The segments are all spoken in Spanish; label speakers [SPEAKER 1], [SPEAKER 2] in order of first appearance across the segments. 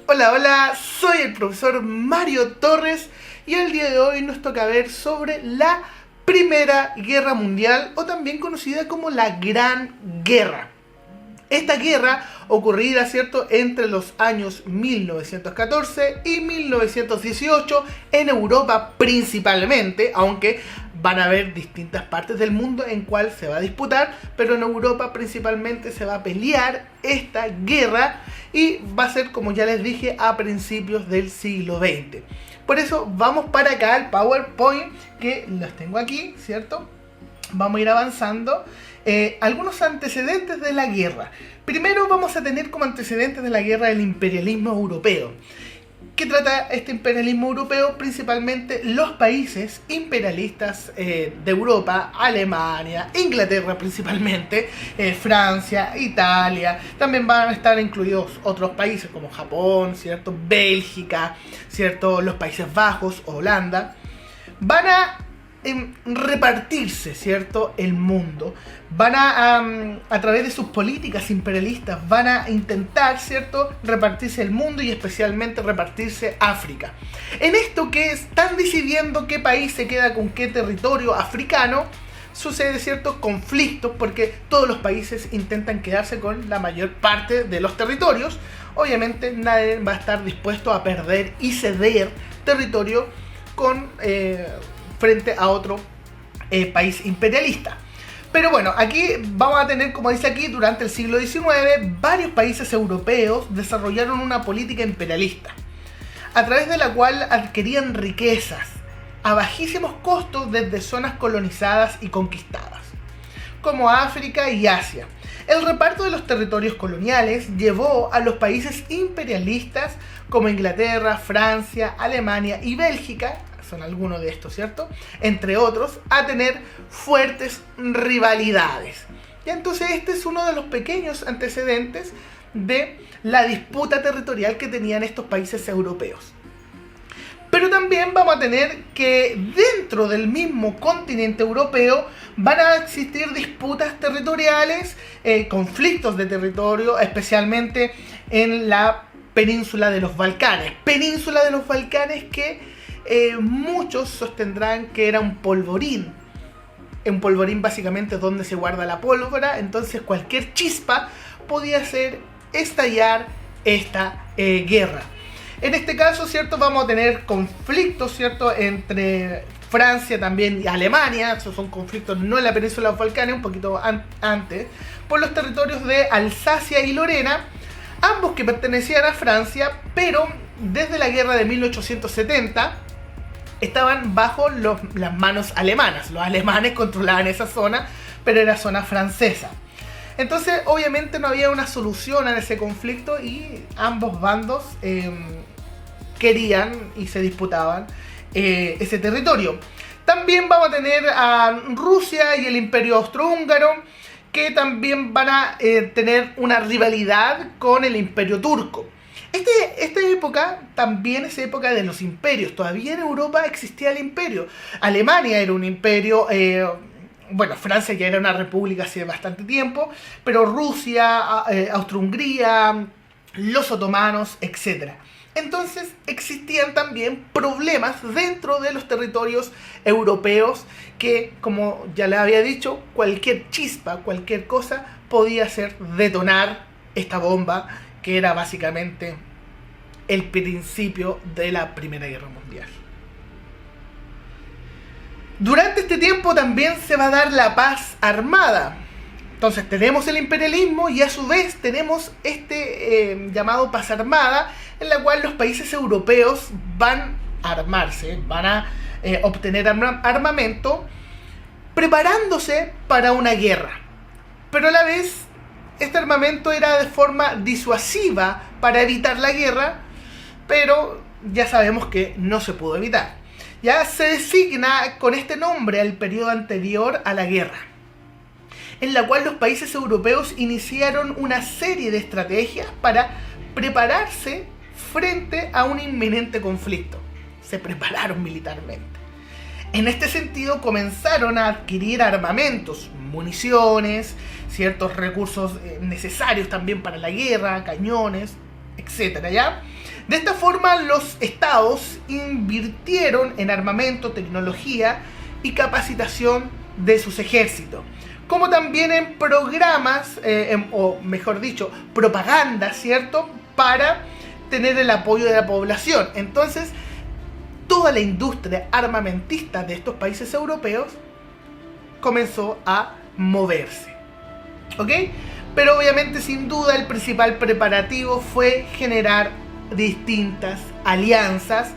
[SPEAKER 1] Hola, hola, soy el profesor Mario Torres y el día de hoy nos toca ver sobre la Primera Guerra Mundial, o también conocida como la Gran Guerra. Esta guerra ocurrirá, ¿cierto?, entre los años 1914 y 1918 en Europa principalmente, aunque van a haber distintas partes del mundo en cual se va a disputar, pero en Europa principalmente se va a pelear esta guerra y va a ser, como ya les dije, a principios del siglo XX. Por eso vamos para acá al PowerPoint, que los tengo aquí, ¿cierto? Vamos a ir avanzando. Algunos antecedentes de la guerra. Primero vamos a tener como antecedentes de la guerra el imperialismo europeo. ¿Qué trata este imperialismo europeo? Principalmente los países imperialistas de Europa, Alemania, Inglaterra principalmente, Francia, Italia. También van a estar incluidos otros países como Japón, ¿cierto? Bélgica, ¿cierto? Los Países Bajos, Holanda. Van a repartirse, ¿cierto?, el mundo. Van a través de sus políticas imperialistas, van a intentar, ¿cierto?, repartirse el mundo y especialmente repartirse África. En esto que están decidiendo qué país se queda con qué territorio africano, sucede, ¿cierto?, conflictos, porque todos los países intentan quedarse con la mayor parte de los territorios. Obviamente nadie va a estar dispuesto a perder y ceder territorio con frente a otro país imperialista. Pero bueno, aquí vamos a tener, como dice aquí, durante el siglo XIX, varios países europeos desarrollaron una política imperialista, a través de la cual adquirían riquezas a bajísimos costos desde zonas colonizadas y conquistadas, como África y Asia. El reparto de los territorios coloniales llevó a los países imperialistas como Inglaterra, Francia, Alemania y Bélgica, son algunos de estos, ¿cierto?, entre otros, a tener fuertes rivalidades. Y entonces este es uno de los pequeños antecedentes de la disputa territorial que tenían estos países europeos. Pero también vamos a tener que dentro del mismo continente europeo van a existir disputas territoriales, conflictos de territorio, especialmente en la península de los Balcanes. Península de los Balcanes que muchos sostendrán que era un polvorín. Un polvorín básicamente es donde se guarda la pólvora, entonces cualquier chispa podía hacer estallar esta guerra. En este caso, ¿cierto?, vamos a tener conflictos, ¿cierto?, entre Francia también y Alemania. Esos son conflictos no en la península de los Balcanes, un poquito antes, por los territorios de Alsacia y Lorena, ambos que pertenecían a Francia, pero desde la guerra de 1870 estaban bajo las manos alemanas. Los alemanes controlaban esa zona, pero era zona francesa. Entonces, obviamente no había una solución a ese conflicto y ambos bandos querían y se disputaban ese territorio. También vamos a tener a Rusia y el Imperio Austrohúngaro, que también van a tener una rivalidad con el Imperio Turco. Esta época también es época de los imperios. Todavía en Europa existía el imperio. Alemania era un imperio, Francia ya era una república hace bastante tiempo, pero Rusia, Austro-Hungría, los otomanos, etc. Entonces existían también problemas dentro de los territorios europeos que, como ya les había dicho, cualquier chispa, cualquier cosa podía hacer detonar esta bomba, que era básicamente el principio de la Primera Guerra Mundial. Durante este tiempo también se va a dar la paz armada. Entonces tenemos el imperialismo y a su vez tenemos este llamado paz armada, en la cual los países europeos van a armarse, van a obtener armamento, preparándose para una guerra. Pero a la vez este armamento era de forma disuasiva para evitar la guerra, pero ya sabemos que no se pudo evitar. Ya se designa con este nombre al periodo anterior a la guerra, en la cual los países europeos iniciaron una serie de estrategias para prepararse frente a un inminente conflicto. Se prepararon militarmente. En este sentido comenzaron a adquirir armamentos, municiones, ciertos recursos necesarios también para la guerra, cañones, etcétera, ¿ya? De esta forma, los estados invirtieron en armamento, tecnología y capacitación de sus ejércitos, como también en programas, o mejor dicho, propaganda, ¿cierto?, para tener el apoyo de la población. Entonces, toda la industria armamentista de estos países europeos comenzó a moverse, ¿ok? Pero obviamente, sin duda, el principal preparativo fue generar distintas alianzas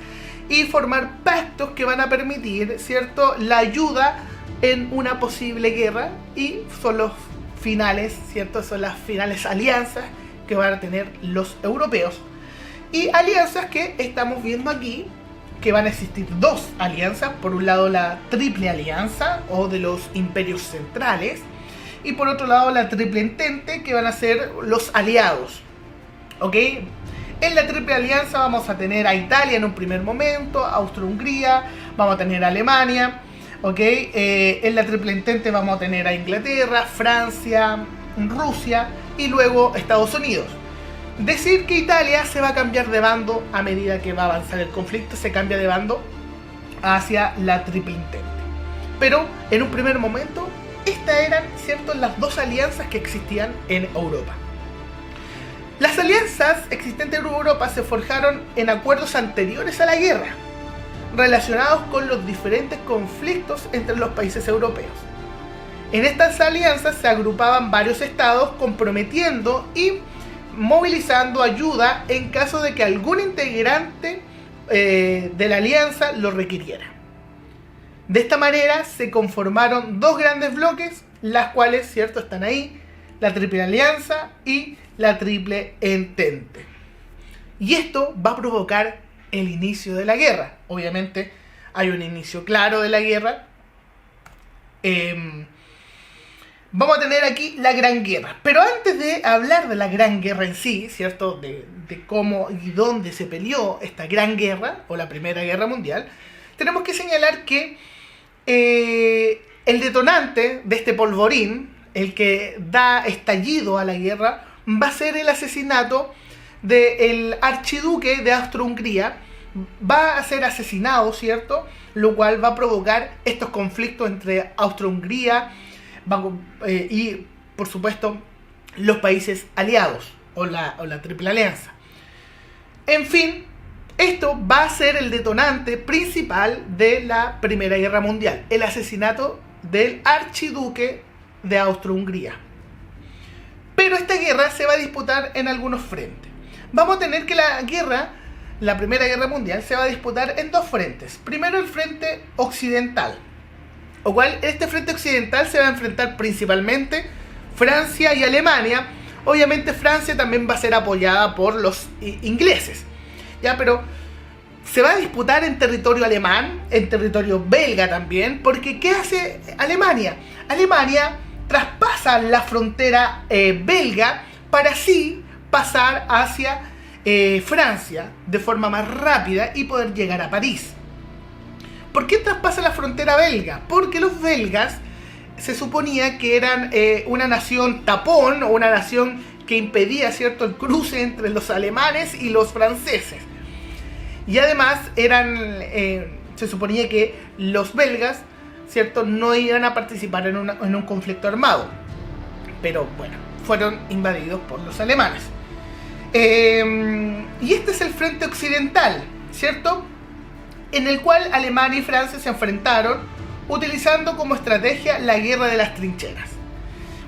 [SPEAKER 1] y formar pactos que van a permitir, ¿cierto?, la ayuda en una posible guerra, y son los finales, ¿cierto?, son las finales alianzas que van a tener los europeos, y alianzas que estamos viendo aquí, que van a existir dos alianzas. Por un lado, la triple alianza o de los imperios centrales, y por otro lado la triple entente, que van a ser los aliados, ¿ok? En la triple alianza vamos a tener a Italia en un primer momento, Austria-Hungría, vamos a tener a Alemania, ¿ok? En la triple entente vamos a tener a Inglaterra, Francia, Rusia y luego Estados Unidos. Decir que Italia se va a cambiar de bando a medida que va a avanzar el conflicto, se cambia de bando hacia la triple entente. Pero en un primer momento, estas eran, ¿cierto?, las dos alianzas que existían en Europa. Las alianzas existentes en Europa se forjaron en acuerdos anteriores a la guerra, relacionados con los diferentes conflictos entre los países europeos. En estas alianzas se agrupaban varios estados comprometiendo y movilizando ayuda en caso de que algún integrante de la alianza lo requiriera. De esta manera se conformaron dos grandes bloques, las cuales, ¿cierto?, están ahí, la triple alianza y la triple entente. Y esto va a provocar el inicio de la guerra. Obviamente hay un inicio claro de la guerra. Vamos a tener aquí la Gran Guerra. Pero antes de hablar de la Gran Guerra en sí, ¿cierto?, de cómo y dónde se peleó esta Gran Guerra, o la Primera Guerra Mundial, tenemos que señalar que el detonante de este polvorín, el que da estallido a la guerra, va a ser el asesinato del archiduque de Austria-Hungría. Va a ser asesinado, ¿cierto?, lo cual va a provocar estos conflictos entre Austria-Hungría y, por supuesto, los países aliados o la triple alianza. En fin, esto va a ser el detonante principal de la Primera Guerra Mundial, el asesinato del archiduque de Austria-Hungría. Pero esta guerra se va a disputar en algunos frentes. Vamos a tener que la Primera Guerra Mundial se va a disputar en dos frentes. Primero, el frente occidental, o cual este frente occidental se va a enfrentar principalmente Francia y Alemania. Obviamente Francia también va a ser apoyada por los ingleses, ¿ya? Pero se va a disputar en territorio alemán, en territorio belga también, porque ¿qué hace Alemania? Alemania traspasa la frontera belga para así pasar hacia Francia de forma más rápida y poder llegar a París. ¿Por qué traspasa la frontera belga? Porque los belgas se suponía que eran una nación tapón, o una nación que impedía, ¿cierto?, el cruce entre los alemanes y los franceses. Y además se suponía que los belgas, ¿cierto?, no iban a participar en un conflicto armado. Pero bueno, fueron invadidos por los alemanes. Y este es el frente occidental, ¿cierto?, en el cual Alemania y Francia se enfrentaron utilizando como estrategia la guerra de las trincheras.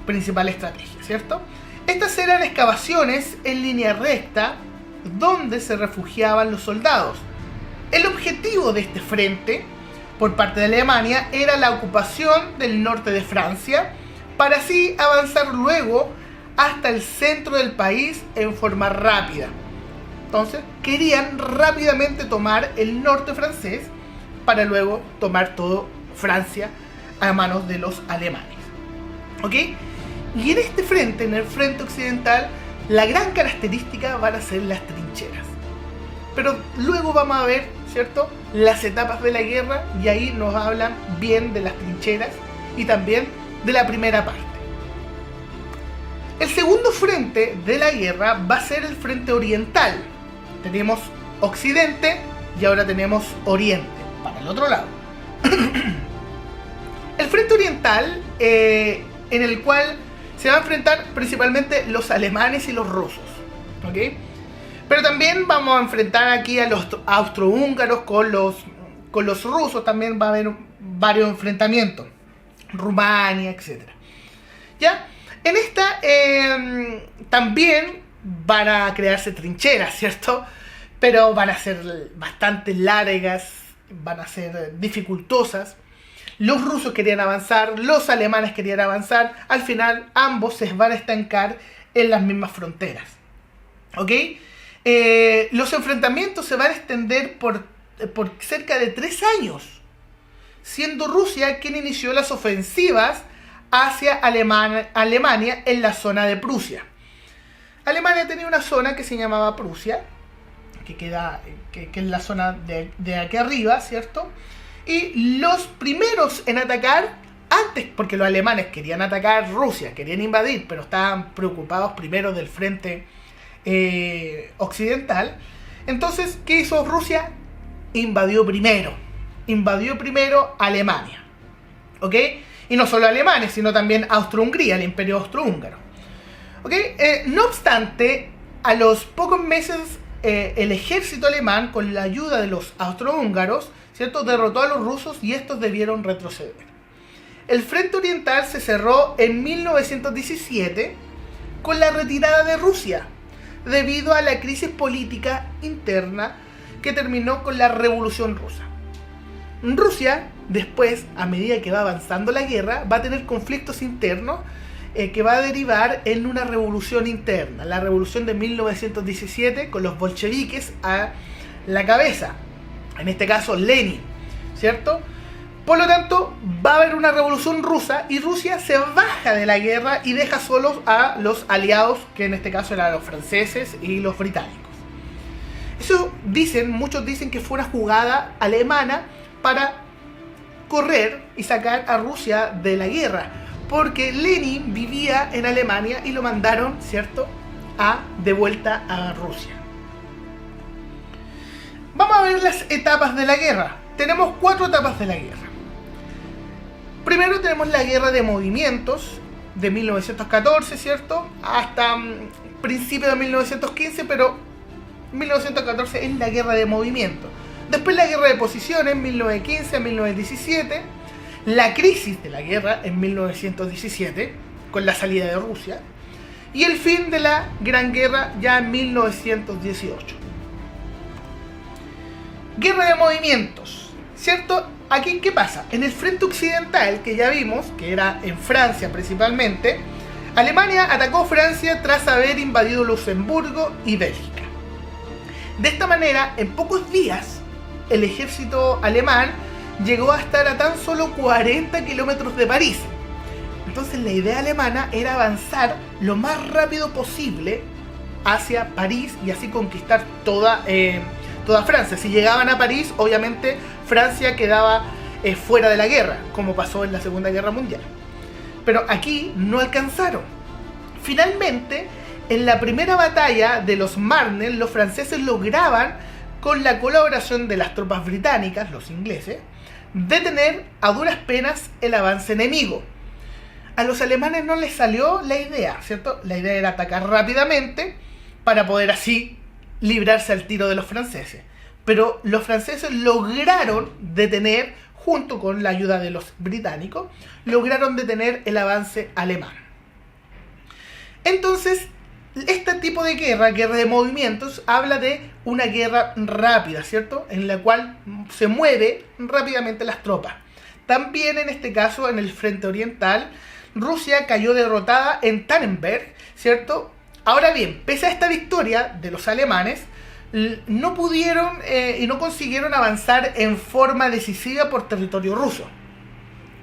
[SPEAKER 1] Principal estrategia, ¿cierto? Estas eran excavaciones en línea recta donde se refugiaban los soldados. El objetivo de este frente por parte de Alemania era la ocupación del norte de Francia, para así avanzar luego hasta el centro del país en forma rápida. Entonces querían rápidamente tomar el norte francés para luego tomar todo Francia a manos de los alemanes, ¿ok? Y en este frente, en el frente occidental, la gran característica van a ser las trincheras. Pero luego vamos a ver, ¿cierto?, las etapas de la guerra, y ahí nos hablan bien de las trincheras y también de la primera parte. El segundo frente de la guerra va a ser el frente oriental. Tenemos occidente y ahora tenemos oriente, para el otro lado. El frente oriental, en el cual se va a enfrentar principalmente los alemanes y los rusos, ¿ok? Pero también vamos a enfrentar aquí a los austrohúngaros con los rusos, también va a haber varios enfrentamientos, Rumania, etc. ¿Ya? En esta también van a crearse trincheras, ¿cierto? Pero van a ser bastante largas, van a ser dificultosas. Los rusos querían avanzar, los alemanes querían avanzar. Al final, ambos se van a estancar en las mismas fronteras, ¿ok? Los enfrentamientos se van a extender por cerca de 3 años, siendo Rusia quien inició las ofensivas hacia Alemania en la zona de Prusia. Alemania tenía una zona que se llamaba Prusia, que es la zona de aquí arriba, ¿cierto? Y los primeros en atacar, antes, porque los alemanes querían atacar Rusia, querían invadir, pero estaban preocupados primero del frente occidental. Entonces, ¿qué hizo Rusia? Invadió primero Alemania, ¿ok? Y no solo alemanes, sino también Austro-Hungría, el imperio austrohúngaro, ¿ok? No obstante, a los pocos meses el ejército alemán, con la ayuda de los austrohúngaros, ¿cierto?, derrotó a los rusos y estos debieron retroceder. El frente oriental se cerró en 1917 con la retirada de Rusia, debido a la crisis política interna que terminó con la Revolución Rusa. Rusia, después, a medida que va avanzando la guerra, va a tener conflictos internos que va a derivar en una revolución interna, la revolución de 1917, con los bolcheviques a la cabeza, en este caso Lenin, ¿cierto? Por lo tanto, va a haber una revolución rusa y Rusia se baja de la guerra y deja solos a los aliados, que en este caso eran los franceses y los británicos. Eso muchos dicen que fue una jugada alemana para correr y sacar a Rusia de la guerra, porque Lenin vivía en Alemania y lo mandaron, ¿cierto?, de vuelta a Rusia. Vamos a ver las etapas de la guerra. Tenemos 4 etapas de la guerra. Primero tenemos la guerra de movimientos de 1914, ¿cierto?, hasta principios de 1915, pero 1914 es la guerra de movimientos. Después la guerra de posiciones, 1915 a 1917. La crisis de la guerra en 1917, con la salida de Rusia. Y el fin de la Gran Guerra ya en 1918. Guerra de movimientos, ¿cierto? Aquí, ¿qué pasa? En el frente occidental, que ya vimos, que era en Francia principalmente, Alemania atacó Francia tras haber invadido Luxemburgo y Bélgica. De esta manera, en pocos días, el ejército alemán llegó a estar a tan solo 40 kilómetros de París. Entonces la idea alemana era avanzar lo más rápido posible hacia París y así conquistar toda Francia. Si llegaban a París, obviamente Francia quedaba fuera de la guerra, como pasó en la Segunda Guerra Mundial. Pero aquí no alcanzaron. Finalmente, en la primera batalla de los Marne, los franceses lograban, con la colaboración de las tropas británicas, los ingleses, detener a duras penas el avance enemigo. A los alemanes no les salió la idea, ¿cierto? La idea era atacar rápidamente para poder así librarse al tiro de los franceses. Pero los franceses lograron detener, junto con la ayuda de los británicos, lograron detener el avance alemán. Entonces, este tipo de guerra de movimientos, habla de una guerra rápida, ¿cierto?, en la cual se mueve rápidamente las tropas. También en este caso, en el frente oriental, Rusia cayó derrotada en Tannenberg, ¿cierto? Ahora bien, pese a esta victoria de los alemanes, no pudieron y no consiguieron avanzar en forma decisiva por territorio ruso.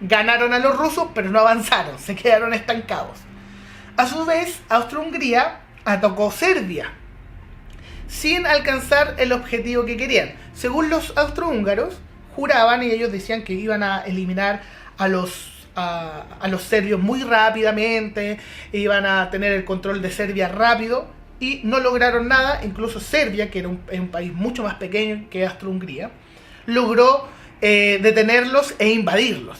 [SPEAKER 1] Ganaron a los rusos, pero no avanzaron, se quedaron estancados. A su vez, Austro-Hungría atacó Serbia, sin alcanzar el objetivo que querían. Según los austrohúngaros, juraban y ellos decían que iban a eliminar a los a los serbios muy rápidamente, iban a tener el control de Serbia rápido, y no lograron nada. Incluso Serbia, que era un país mucho más pequeño que Austro-Hungría, logró detenerlos e invadirlos.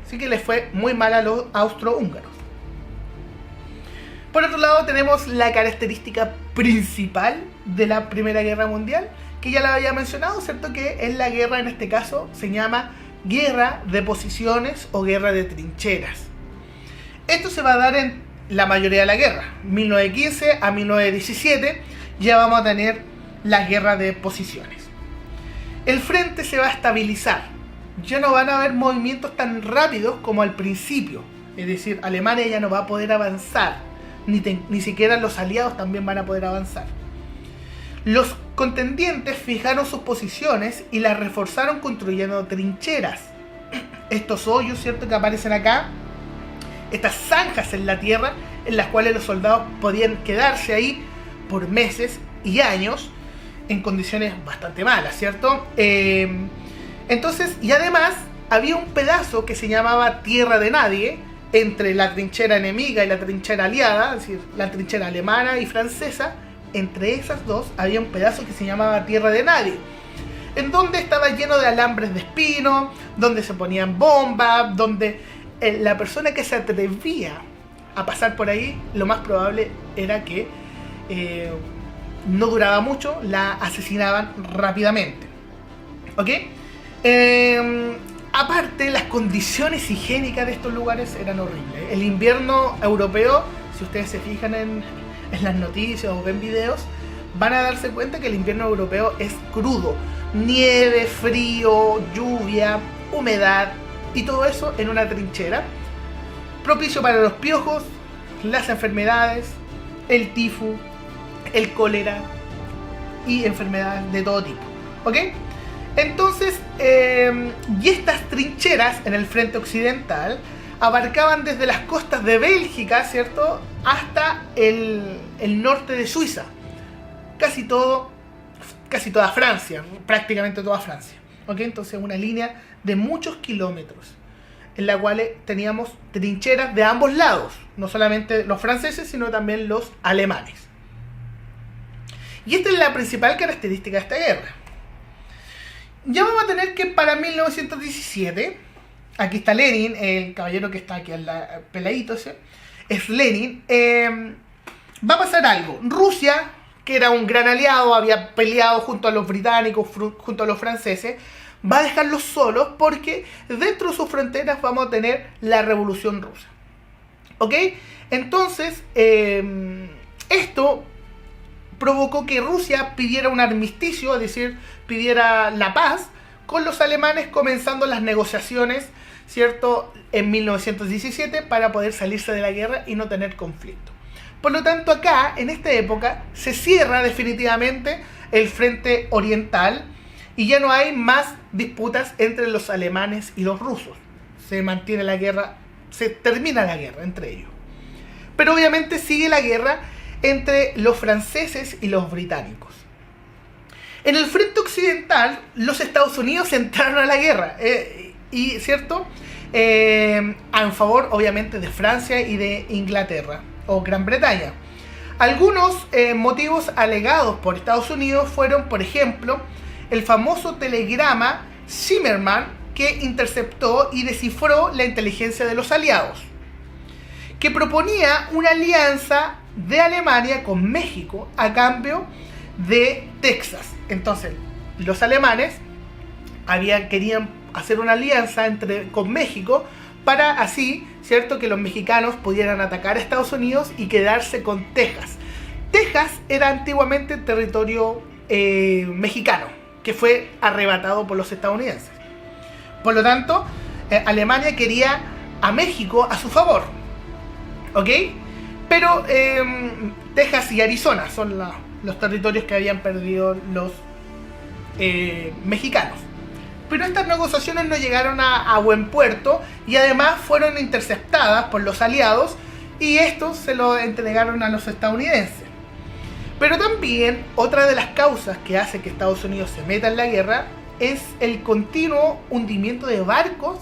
[SPEAKER 1] Así que les fue muy mal a los austrohúngaros. Por otro lado, tenemos la característica principal de la Primera Guerra Mundial, que ya la había mencionado, ¿cierto? Que es la guerra, en este caso, se llama guerra de posiciones o guerra de trincheras. Esto se va a dar en la mayoría de la guerra. 1915 a 1917 ya vamos a tener la guerra de posiciones. El frente se va a estabilizar. Ya no van a haber movimientos tan rápidos como al principio. Es decir, Alemania ya no va a poder avanzar. Ni siquiera los aliados también van a poder avanzar. Los contendientes fijaron sus posiciones y las reforzaron construyendo trincheras. Estos hoyos, ¿cierto?, que aparecen acá, estas zanjas en la tierra, en las cuales los soldados podían quedarse ahí por meses y años en condiciones bastante malas, ¿cierto? Entonces, y además había un pedazo que se llamaba tierra de nadie entre la trinchera enemiga y la trinchera aliada, es decir, la trinchera alemana y francesa. Entre esas dos había un pedazo que se llamaba tierra de nadie, en donde estaba lleno de alambres de espino, donde se ponían bombas, donde la persona que se atrevía a pasar por ahí, lo más probable era que no duraba mucho, la asesinaban rápidamente. ¿Ok? Aparte, las condiciones higiénicas de estos lugares eran horribles. El invierno europeo, si ustedes se fijan en las noticias o ven videos, van a darse cuenta que el invierno europeo es crudo. Nieve, frío, lluvia, humedad y todo eso en una trinchera. Propicio para los piojos, las enfermedades, el tifus, el cólera y enfermedades de todo tipo. ¿Ok? Entonces, y estas trincheras en el frente occidental abarcaban desde las costas de Bélgica, ¿cierto?, hasta el norte de Suiza. Casi toda Francia, prácticamente toda Francia. ¿Ok? Entonces, una línea de muchos kilómetros en la cual teníamos trincheras de ambos lados, no solamente los franceses, sino también los alemanes. Y esta es la principal característica de esta guerra. Ya vamos a tener que para 1917, aquí está Lenin, el caballero que está aquí al peladito ese, es Lenin, va a pasar algo. Rusia, que era un gran aliado, había peleado junto a los británicos, junto a los franceses, va a dejarlos solos porque dentro de sus fronteras vamos a tener la Revolución Rusa. ¿Ok? Entonces, esto provocó que Rusia pidiera un armisticio, es decir, pidiera la paz con los alemanes, comenzando las negociaciones, ¿cierto?, en 1917 para poder salirse de la guerra y no tener conflicto. Por lo tanto, acá, en esta época, se cierra definitivamente el frente oriental y ya no hay más disputas entre los alemanes y los rusos. Se mantiene la guerra, se termina la guerra entre ellos. Pero obviamente sigue la guerra entre los franceses y los británicos. En el frente occidental, los Estados Unidos entraron a la guerra, y ¿cierto? En favor, obviamente, de Francia y de Inglaterra, o Gran Bretaña. Algunos motivos alegados por Estados Unidos fueron, por ejemplo, el famoso telegrama Zimmermann, que interceptó y descifró la inteligencia de los aliados, que proponía una alianza de Alemania con México a cambio de Texas. Entonces, los alemanes querían hacer una alianza con México para así, ¿cierto?, que los mexicanos pudieran atacar a Estados Unidos y quedarse con Texas. Texas era antiguamente territorio mexicano, que fue arrebatado por los estadounidenses. Por lo tanto, Alemania quería a México a su favor. ¿Ok? Pero Texas y Arizona son los territorios que habían perdido los mexicanos. Pero estas negociaciones no llegaron a buen puerto y además fueron interceptadas por los aliados y estos se lo entregaron a los estadounidenses. Pero también otra de las causas que hace que Estados Unidos se meta en la guerra es el continuo hundimiento de barcos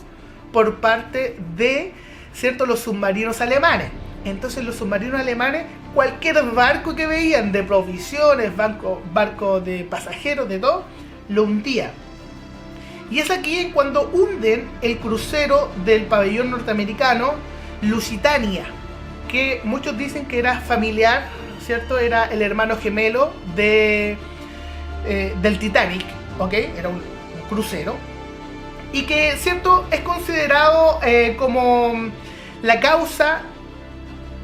[SPEAKER 1] por parte de, ¿cierto?, los submarinos alemanes. Entonces los submarinos alemanes, cualquier barco que veían de provisiones, barco de pasajeros, de todo, lo hundían. Y es aquí cuando hunden el crucero del pabellón norteamericano Lusitania, que muchos dicen que era familiar, ¿cierto? Era el hermano gemelo del Titanic, ¿ok? Era un crucero. Y que, ¿cierto?, es considerado como la causa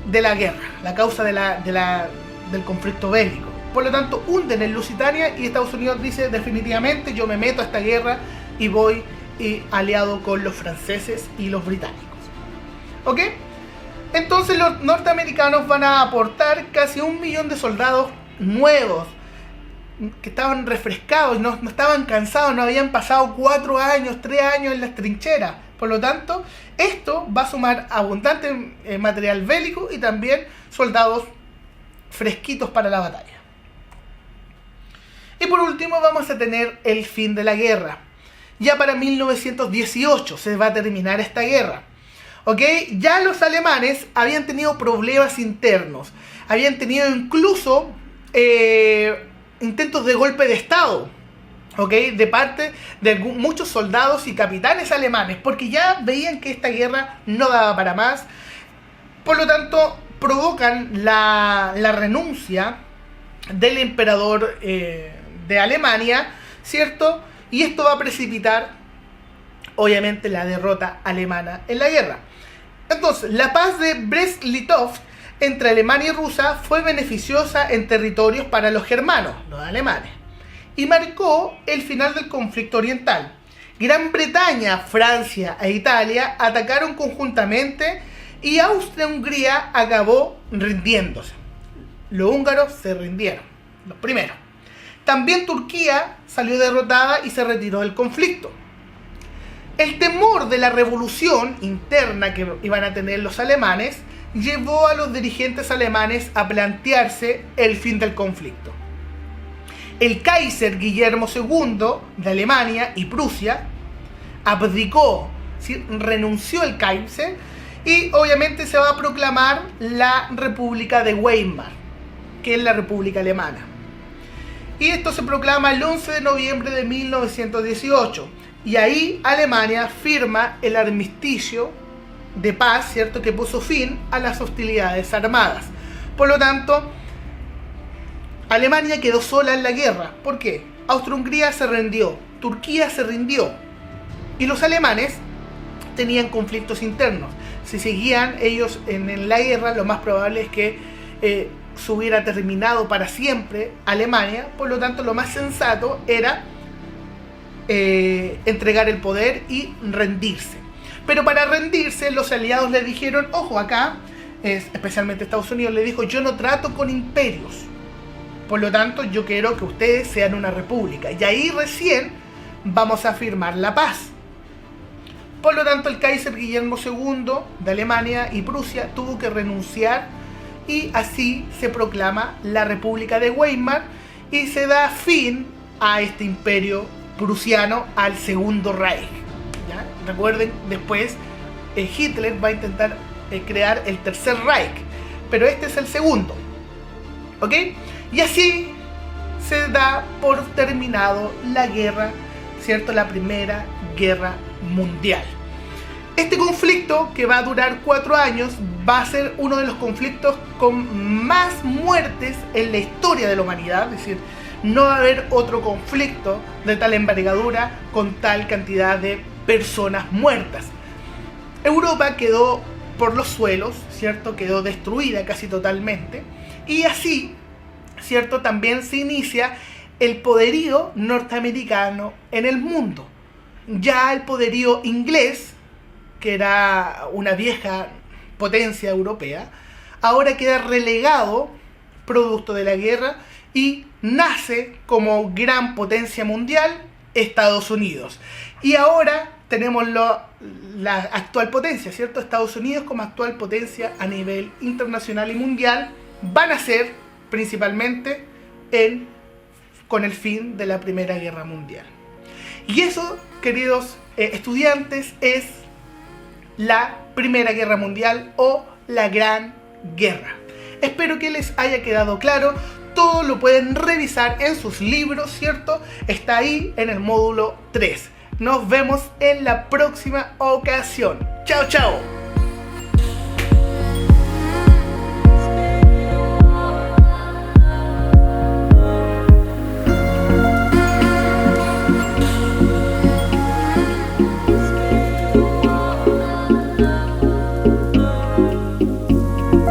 [SPEAKER 1] de la guerra, la causa del conflicto bélico. Por lo tanto, hunden el Lusitania y Estados Unidos dice definitivamente yo me meto a esta guerra y voy aliado con los franceses y los británicos. ¿Ok? Entonces los norteamericanos van a aportar casi 1 millón de soldados nuevos que estaban refrescados, no estaban cansados, no habían pasado 4 años, 3 años en las trincheras. Por lo tanto, esto va a sumar abundante material bélico y también soldados fresquitos para la batalla. Y por último vamos a tener el fin de la guerra. Ya para 1918 se va a terminar esta guerra. ¿Ok? Ya los alemanes habían tenido problemas internos. Habían tenido incluso intentos de golpe de estado. ¿Ok? De parte de muchos soldados y capitanes alemanes. Porque ya veían que esta guerra no daba para más. Por lo tanto, provocan la renuncia del emperador de Alemania, ¿cierto? Y esto va a precipitar, obviamente, la derrota alemana en la guerra. Entonces, la paz de Brest-Litovsk entre Alemania y Rusia fue beneficiosa en territorios para los germanos, los alemanes, y marcó el final del conflicto oriental. Gran Bretaña, Francia e Italia atacaron conjuntamente y Austria-Hungría acabó rindiéndose. Los húngaros se rindieron, los primeros. También Turquía salió derrotada y se retiró del conflicto. El temor de la revolución interna que iban a tener los alemanes llevó a los dirigentes alemanes a plantearse el fin del conflicto. El Kaiser Guillermo II de Alemania y Prusia abdicó, ¿sí?, renunció el Kaiser y obviamente se va a proclamar la República de Weimar, que es la República Alemana. Y esto se proclama el 11 de noviembre de 1918. Y ahí Alemania firma el armisticio de paz, ¿cierto?, que puso fin a las hostilidades armadas. Por lo tanto, Alemania quedó sola en la guerra. ¿Por qué? Austria-Hungría se rindió, Turquía se rindió. Y los alemanes tenían conflictos internos. Si seguían ellos en la guerra, lo más probable es que se hubiera terminado para siempre Alemania. Por lo tanto, lo más sensato era entregar el poder y rendirse. Pero para rendirse, los aliados le dijeron, ojo, acá, especialmente Estados Unidos, le dijo, yo no trato con imperios. Por lo tanto, yo quiero que ustedes sean una república. Y ahí recién vamos a firmar la paz. Por lo tanto, el Kaiser Guillermo II de Alemania y Prusia tuvo que renunciar y así se proclama la República de Weimar y se da fin a este imperio prusiano, al Segundo Reich. ¿Ya? Recuerden, después Hitler va a intentar crear el Tercer Reich, pero este es el segundo. ¿Ok? Y así se da por terminado la guerra, ¿cierto? La Primera Guerra Mundial. Este conflicto, que va a durar 4 años, va a ser uno de los conflictos con más muertes en la historia de la humanidad. Es decir, no va a haber otro conflicto de tal envergadura con tal cantidad de personas muertas. Europa quedó por los suelos, ¿cierto? Quedó destruida casi totalmente. Y así, ¿cierto?, también se inicia el poderío norteamericano en el mundo. Ya el poderío inglés, que era una vieja potencia europea, ahora queda relegado producto de la guerra y nace como gran potencia mundial Estados Unidos. Y ahora tenemos la actual potencia, ¿cierto? Estados Unidos como actual potencia a nivel internacional y mundial van a ser principalmente con el fin de la Primera Guerra Mundial. Y eso, queridos estudiantes, es la Primera Guerra Mundial o la Gran Guerra. Espero que les haya quedado claro. Todo lo pueden revisar en sus libros, ¿cierto? Está ahí en el módulo 3. Nos vemos en la próxima ocasión. ¡Chao, chao!